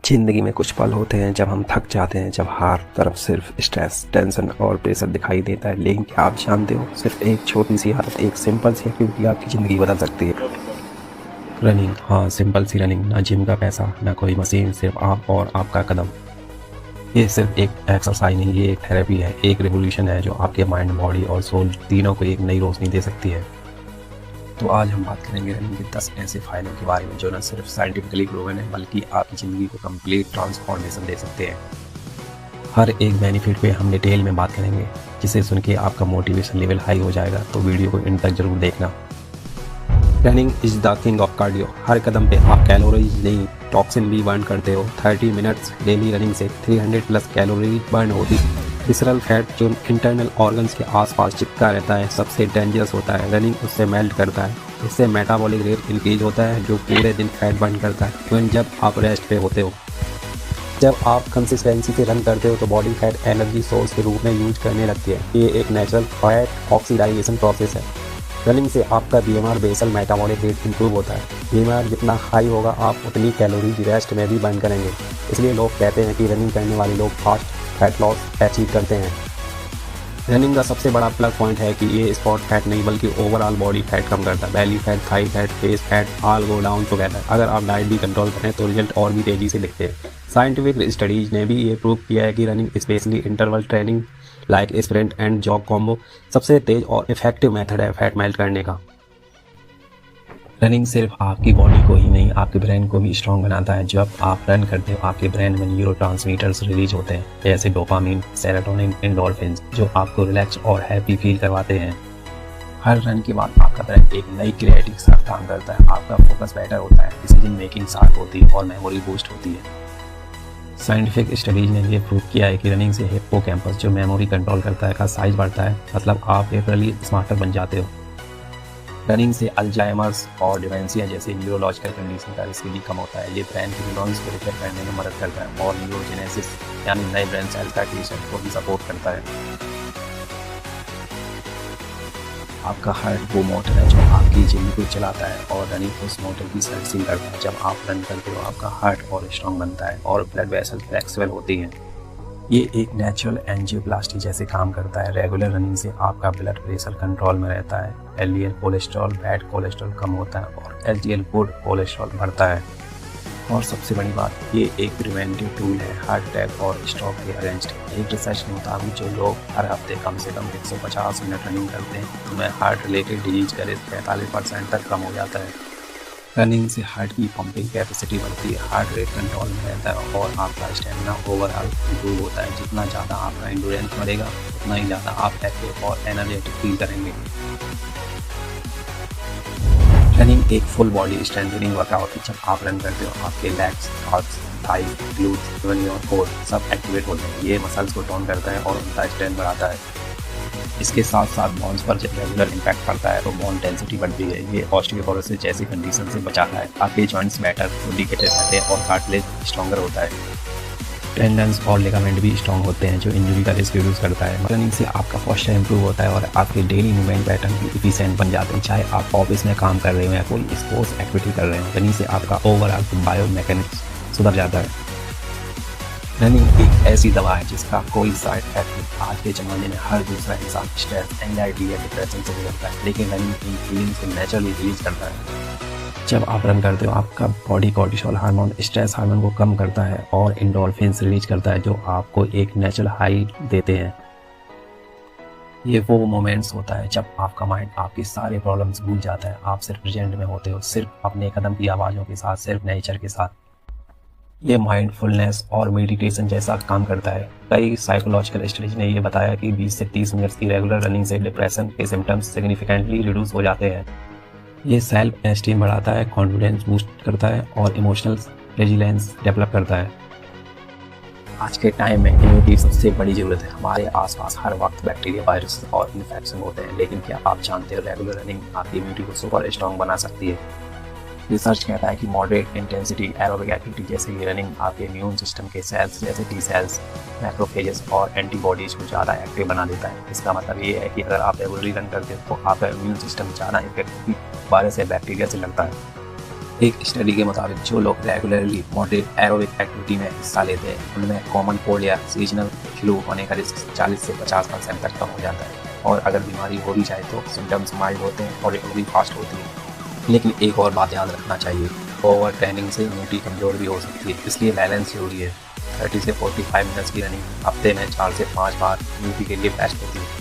ज़िंदगी में कुछ पल होते हैं जब हम थक जाते हैं, जब हर तरफ सिर्फ स्ट्रेस, टेंशन और प्रेशर दिखाई देता है। लेकिन क्या आप जानते हो, सिर्फ एक छोटी सी आदत, एक सिंपल सी एक्टिविटी आपकी ज़िंदगी बदल सकती है। रनिंग, हाँ, सिंपल सी रनिंग। ना जिम का पैसा, ना कोई मशीन, सिर्फ आप और आपका कदम। ये सिर्फ एक एक्सरसाइज नहीं, ये एक थेरेपी है, एक रिवोल्यूशन है जो आपके माइंड, बॉडी और सोल तीनों को एक नई रोशनी दे सकती है। तो आज हम बात करेंगे रनिंग के 10 ऐसे फायदों के बारे में जो न सिर्फ साइंटिफिकली प्रूवन है, बल्कि आपकी ज़िंदगी को कंप्लीट ट्रांसफॉर्मेशन दे सकते हैं। हर एक बेनिफिट पे हम डिटेल में बात करेंगे, जिसे सुन के आपका मोटिवेशन लेवल हाई हो जाएगा। तो वीडियो को इन तक जरूर देखना। Running is the king of cardio. हर कदम पे आप कैलोरीज नहीं, टॉक्सिन भी बर्न करते हो। 30 मिनट्स डेली रनिंग से 300 प्लस कैलोरी बर्न होती। विसरल फैट जो इंटरनल ऑर्गन्स के आसपास चिपका रहता है, सबसे डेंजरस होता है। रनिंग उससे मेल्ट करता है। इससे मेटाबॉलिक रेट इंक्रीज होता है, जो पूरे दिन फैट बर्न करता है इवन जब आप रेस्ट पे होते हो। जब आप कंसिस्टेंसी से रन करते हो तो बॉडी फैट एनर्जी सोर्स के रूप में यूज करने लगती है। ये एक नेचुरल फैट ऑक्सीडाइजेशन प्रोसेस है। रनिंग से आपका BMR basal metabolic rate improve होता है। बीएमआर जितना हाई होगा, आप उतनी कैलोरी रेस्ट में भी बर्न करेंगे। इसलिए लोग कहते हैं कि रनिंग करने वाले लोग फास्ट फैट लॉस अचीव करते हैं। रनिंग का सबसे बड़ा प्लस पॉइंट है कि ये स्पॉट फैट नहीं बल्कि ओवरऑल बॉडी फैट कम करता है। Belly fat, Thai fat, face fat all go down together. अगर आप डाइट भी कंट्रोल करें तो रिजल्ट और भी तेजी से दिखते हैं। साइंटिफिक स्टडीज ने भी ये प्रूव किया है कि running, specially interval training like sprint and jog combo, सबसे तेज और इफेक्टिव मेथड है फैट मेल्ट करने का। रनिंग सिर्फ आपकी बॉडी को ही नहीं, आपके ब्रेन को भी स्ट्रॉन्ग बनाता है। जब आप रन करते हो, आपके ब्रेन में न्यूरोट्रांसमीटर्स रिलीज होते हैं, जैसे डोपामिन, सेरोटोनिन, एंडोर्फिन्स, जो आपको रिलैक्स और हैप्पी फील करवाते हैं। हर रन के बाद आपका ब्रेन एक नई क्रिएटिव के साथ काम करता है। आपका फोकस बेटर होता है, डिसीजन मेकिंग शार्प होती है और मेमोरी बूस्ट होती है। साइंटिफिक स्टडीज ने ये प्रूव किया है कि रनिंग से हिप्पोकैम्पस, जो मेमोरी कंट्रोल करता है, का साइज बढ़ता है। मतलब आप लिटरली स्मार्टर बन जाते हो। रनिंग से अल्जाइमर्स और डिमेंशिया जैसे न्यूरोलॉजिकल कंडीशन का रिस्क भी कम होता है। ये ब्रेन की न्यूरॉन्स को रिपेयर करने में मदद करता है और न्यूरोजेनेसिस यानी नए ब्रेन सेल्स का क्रिएशन को भी सपोर्ट करता है। आपका हार्ट वो मोटर है जो आपकी जिंदगी को चलाता है और रनिंग उस मोटर की सर्विसिंग करता है। जब आप रन करते हो, आपका हार्ट और स्ट्रॉन्ग बनता है और ब्लड वेसल फ्लेक्सिबल होती है। ये एक नेचुरल एंजियोप्लास्टी जैसे काम करता है। रेगुलर रनिंग से आपका ब्लड प्रेशर कंट्रोल में रहता है। एलडीएल कोलेस्ट्रॉल, बैड कोलेस्ट्रॉल कम होता है और एचडीएल गुड कोलेस्ट्रॉल बढ़ता है। और सबसे बड़ी बात, ये एक प्रिवेंटिव टूल है हार्ट अटैक और स्ट्रोक के अगेंस्ट। एक रिसर्च के मुताबिक जो लोग हर हफ्ते कम से कम 150 मिनट रनिंग करते हैं, उनमें हार्ट रिलेटेड डिजीज का रिस्क 45% तक कम हो जाता है। रनिंग से हार्ट की पंपिंग कैपेसिटी बढ़ती है, हार्ट रेट कंट्रोल में रहता है और आपका स्टेमिना ओवरऑल इंप्रूव होता है। जितना ज़्यादा आपका एंड्योरेंस बढ़ेगा, उतना ही ज़्यादा आप एक्टिव और एनर्जेटिक फील करेंगे। रनिंग एक फुल बॉडी स्ट्रेंथनिंग वर्कआउट है। जब आप रन करते हो, आपके legs, arms, thighs, glutes, even your core सब एक्टिवेट होते हैं। ये मसल्स को टोन करता है और उनका स्ट्रेंथ बढ़ाता है। इसके साथ साथ बोन्स पर जब रेगुलर इम्पैक्ट पड़ता है तो बोन डेंसिटी बढ़ती है। ये ऑस्टियोपोरोसिस जैसी कंडीशन से बचाता है। आपके जॉइंट्स बेटर लुब्रिकेटेड रहते हैं और कार्टिलेज स्ट्रॉन्गर होता है। टेंडन्स और लिगामेंट भी स्ट्रॉन्ग होते हैं, जो इंजरी का रिस्क रिड्यूस करता है। रनिंग से आपका पोस्चर इंप्रूव होता है और आपके डेली मूवमेंट पैटर्न भी इफिशिएंट बन जाते हैं। चाहे आप ऑफिस में काम कर रहे हो या कोई स्पोर्ट्स एक्टिविटी कर रहे हो, रनिंग से आपका ओवरऑल बायोमैकेनिक्स सुधर जाता है। रनिंग एक ऐसी दवा है जिसका कोई साइड इफेक्ट नहीं। आज के ज़माने में हर दूसरा इंसान स्ट्रेस, एंजाइटी या डिप्रेशन से गुजरता है, लेकिन रनिंग इन फीलिंग्स को नेचुरली रिलीज करता है। जब आप रन करते हो, आपका body cortisol hormone, stress hormone को कम करता है और एंडोर्फिन्स रिलीज करता है, जो आपको एक नेचुरल हाई देते हैं। ये वो मोमेंट्स होता है जब आपका माइंड आपके सारे प्रॉब्लम्स भूल जाता है। आप सिर्फ प्रेजेंट में होते हो, सिर्फ अपने कदम की आवाज़ों के साथ, सिर्फ नेचर के साथ। ये माइंडफुलनेस और मेडिटेशन जैसा काम करता है। कई साइकोलॉजिकल स्टडीज ने ये बताया कि 20 से 30 मिनट की रेगुलर रनिंग से डिप्रेशन के सिम्टम्स सिग्निफिकेंटली रिड्यूस हो जाते हैं। ये सेल्फ एस्टीम बढ़ाता है, कॉन्फिडेंस बूस्ट करता है और इमोशनल रेजिलेंस डेवलप करता है। आज के टाइम में इम्यूनिटी सबसे बड़ी ज़रूरत है। हमारे आसपास हर वक्त बैक्टीरिया, वायरस और इन्फेक्शन होते हैं, लेकिन क्या आप जानते हो रेगुलर रनिंग आपकी इम्यूनिटी को सुपर स्ट्रॉन्ग बना सकती है। रिसर्च कहता है कि मॉडरेट इंटेंसिटी एरोबिक एक्टिविटी जैसे कि रनिंग आपके इम्यून सिस्टम के सेल्स जैसे टी सेल्स, मैक्रोफेजेस और एंटीबॉडीज को ज़्यादा एक्टिव बना देता है। इसका मतलब ये है कि अगर आप रेगुलरली रन करते हो तो आपका इम्यून सिस्टम ज़्यादा इफेक्टिवली वायरस या बैक्टीरिया से लड़ता है। एक स्टडी के मुताबिक जो लोग रेगुलरली मॉडरेट एरोबिक एक्टिविटी में हिस्सा लेते हैं उनमें कॉमन कोल्ड या सीजनल फ्लू होने का रिस्क 40 से 50% तक कम हो जाता है, और अगर बीमारी हो भी जाए तो सिम्टम्स माइल्ड होते हैं और रिकवरी फास्ट होती है। लेकिन एक और बात ध्यान रखना चाहिए, ओवर ट्रेनिंग से इम्यूनिटी कमज़ोर भी हो सकती है, इसलिए बैलेंस जरूरी है। 30 से 45 मिनट्स की रनिंग हफ्ते में 4 से 5 बार इम्यूनिटी के लिए बेस्ट होती है।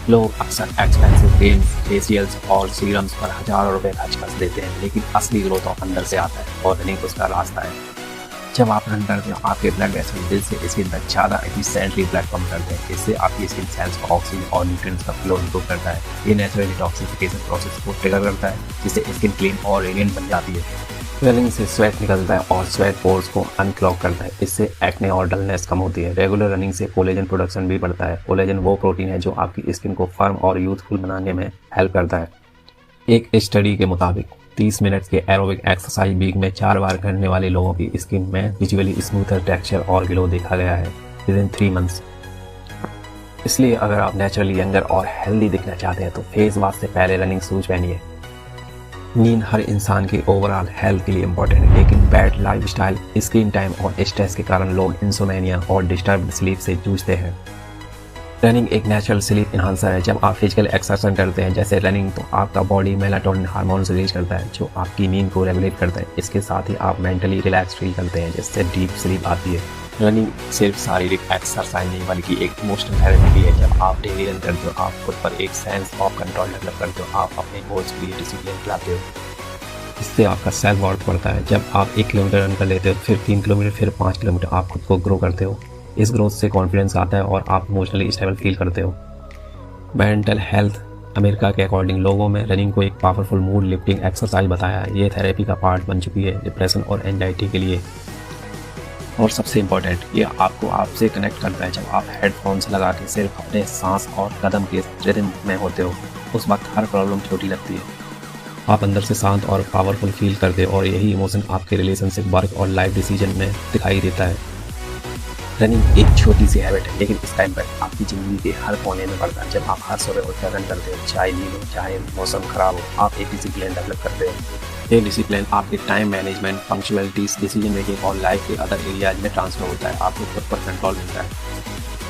लोग अक्सर एक्सपेंसिव क्रीम्स, फेशियल्स और सीरम्स पर हज़ारों रुपए खर्च कर देते हैं, लेकिन असली ग्रोथ तो अंदर से आता है और रनिंग उसका रास्ता है। जब आप रन करते हो आपके ब्लड वेसल दिल से स्किन तक ज़्यादा एफिशिएंटली ब्लड पंप करते हैं। इससे आपकी स्किन सेल्स को ऑक्सीजन और न्यूट्रिएंट्स का फ्लो इंप्रूव करता है। ये नेचुरल डिटॉक्सिफिकेशन प्रोसेस को ट्रिगर करता है, जिससे स्किन क्लीन और रेडिएंट बन जाती है। रनिंग से स्वेट निकलता है और स्वेट पोर्स को अनक्लॉग करता है, इससे एक्ने और डलनेस कम होती है। रेगुलर रनिंग से कोलेजन प्रोडक्शन भी बढ़ता है। कोलेजन वो प्रोटीन है जो आपकी स्किन को फर्म और यूथफुल बनाने में हेल्प करता है। एक स्टडी के मुताबिक 30 मिनट के एरोबिक एक्सरसाइज वीक में 4 बार करने वाले लोगों की स्किन में विजुअली स्मूथर टेक्सचर और ग्लो देखा गया है विदिन 3 मंथ्स। इसलिए अगर आप नेचुरली यंगर और हेल्दी दिखना चाहते हैं तो फेस वॉश से पहले रनिंग शूज पहनिए। नींद हर इंसान की ओवरऑल हेल्थ के लिए इम्पोर्टेंट है, लेकिन बैड लाइफस्टाइल, स्क्रीन टाइम और स्ट्रेस के कारण लोग इंसोमेनिया और डिस्टर्ब्ड स्लीप से जूझते हैं। रनिंग एक नेचुरल स्लीप इन्हांसर है। जब आप फिजिकल एक्सरसाइज करते हैं जैसे रनिंग, तो आपका बॉडी मेलाटोनिन हार्मोन रिलीज करता है जो आपकी नींद को रेगुलेट करता है। इसके साथ ही आप मेंटली रिलैक्स फील करते हैं, जिससे डीप स्लीप आती है। रनिंग सिर्फ शारीरिक एक्सरसाइज नहीं बल्कि एक इमोशनल थेरेपी भी है। जब आप डेली रन करते हो आप खुद पर एक सेंस ऑफ कंट्रोल डेवलप करते हो, आप अपने गोल्स के लिए डिसिप्लिन लाते हो। इससे आपका सेल्फ वर्थ बढ़ता है। जब आप 1 किलोमीटर रन कर लेते हो, फिर 3 किलोमीटर, फिर 5 किलोमीटर, आप खुद को ग्रो करते हो। इस ग्रोथ से कॉन्फिडेंस आता है और आप इमोशनली स्टेबल फील करते हो। मेंटल हेल्थ अमेरिका के अकॉर्डिंग लोगों में रनिंग को एक पावरफुल मूड लिफ्टिंग एक्सरसाइज बताया है। ये थेरेपी का पार्ट बन चुकी है डिप्रेशन और एंजाइटी के लिए। और सबसे इम्पोर्टेंट, ये आपको आपसे कनेक्ट करता है। जब आप हेडफोन्स लगा के सिर्फ अपने सांस और कदम के रिदम में होते हो, उस वक्त हर प्रॉब्लम छोटी लगती है। आप अंदर से शांत और पावरफुल फील करते हो और यही इमोशन आपके रिलेशनशिप, वर्क और लाइफ डिसीजन में दिखाई देता है। रनिंग एक छोटी सी हैबिट है, लेकिन इसका इम्पैक्ट आपकी ज़िंदगी के हर कोने में पड़ता है। जब आप हर सुबह उठकर रन करते हो, चाहे नींद हो चाहे मौसम खराब हो, आप एक डिसिप्लिन डेवलप करते हो। ये डिसिप्लिन आपके टाइम मैनेजमेंट, पंक्चुअलिटीज, डिसीजन मेकिंग और लाइफ के अदर एरियाज में ट्रांसफर होता है। आपको खुद पर कंट्रोल मिलता है।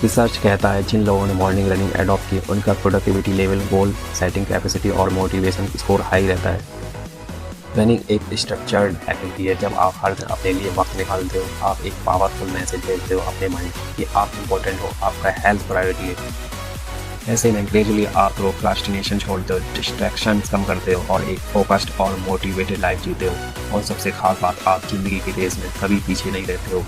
रिसर्च कहता है जिन लोगों ने मॉर्निंग रनिंग एडॉप्ट की उनका productivity level, goal setting capacity और मोटिवेशन स्कोर हाई रहता है। रनिंग एक स्ट्रक्चर्ड एक्टिविटी है। जब आप हर दिन अपने लिए वक्त निकालते हो, आप एक पावरफुल मैसेज भेजते हो अपने माइंड कि आप इम्पोर्टेंट हो, आपका हेल्थ प्रायोरिटी है। ऐसे में ग्रेजुअली आप प्रोक्रास्टिनेशन छोड़ते हो, डिस्ट्रैक्शंस कम करते हो और एक फोकस्ड और मोटिवेटेड लाइफ जीते हो। और सबसे खास बात, आप जिंदगी की रेस में कभी पीछे नहीं रहते हो।